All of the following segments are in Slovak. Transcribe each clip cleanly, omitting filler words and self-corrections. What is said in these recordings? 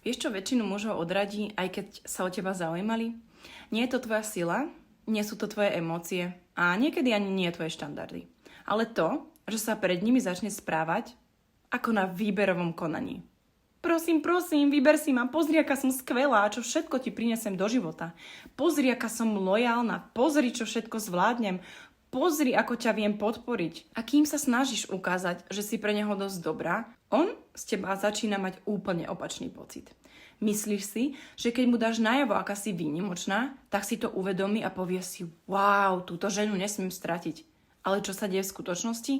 Vieš, čo väčšinu mužov odradí, aj keď sa o teba zaujímali? Nie je to tvoja sila, nie sú to tvoje emócie a niekedy ani nie tvoje štandardy. Ale to, že sa pred nimi začne správať ako na výberovom konaní. Prosím, vyber si ma, pozri, aká som skvelá, čo všetko ti prinesem do života. Pozri, aká som lojálna, pozri, čo všetko zvládnem, pozri, ako ťa viem podporiť. A kým sa snažíš ukázať, že si pre neho dosť dobrá, on z teba začína mať úplne opačný pocit. Myslíš si, že keď mu dáš najavo, aká si výnimočná, tak si to uvedomí a povie si, wow, túto ženu nesmiem stratiť. Ale čo sa deje v skutočnosti?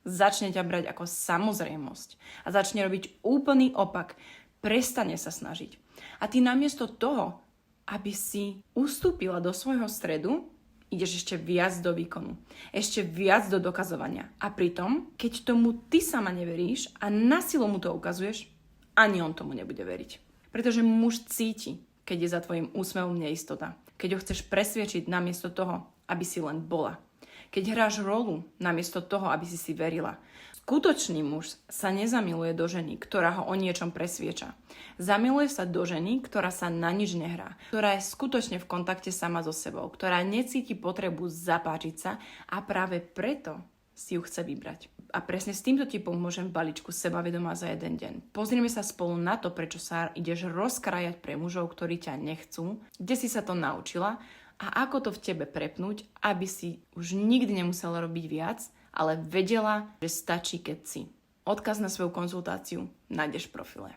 Začne ťa brať ako samozrejmosť a začne robiť úplný opak. Prestane sa snažiť. A ty namiesto toho, aby si ustúpila do svojho stredu, ideš ešte viac do výkonu, ešte viac do dokazovania. A pritom, keď tomu ty sama neveríš a na silu mu to ukazuješ, ani on tomu nebude veriť. Pretože muž cíti, keď je za tvojim úsmevom neistota. Keď ho chceš presviedčiť namiesto toho, aby si len bola. Keď hráš rolu namiesto toho, aby si verila. Skutočný muž sa nezamiluje do ženy, ktorá ho o niečom presvieča. Zamiluje sa do ženy, ktorá sa na nič nehrá, ktorá je skutočne v kontakte sama so sebou, ktorá necíti potrebu zapáčiť sa a práve preto si ju chce vybrať. A presne s týmto ti pomôžem v balíčku Sebavedomá za jeden deň. Pozrieme sa spolu na to, prečo sa ideš rozkrajať pre mužov, ktorí ťa nechcú, kde si sa to naučila a ako to v tebe prepnúť, aby si už nikdy nemusela robiť viac, ale vedela, že stačí, keď si. Odkaz na svoju konzultáciu nájdeš v profile.